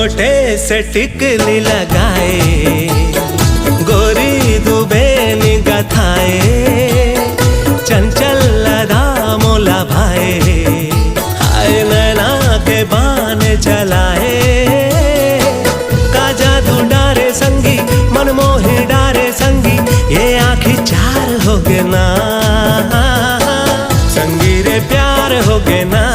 छोटे से टिकली लगाए, गोरी दुबे निगाह थाए, चंचल लदा मोला भाए, हाय नैना के बान चलाए, का जादू डारे संगी, मनमोही डारे संगी, ये आँखी चार हो गे ना, संगी रे प्यार हो गे ना।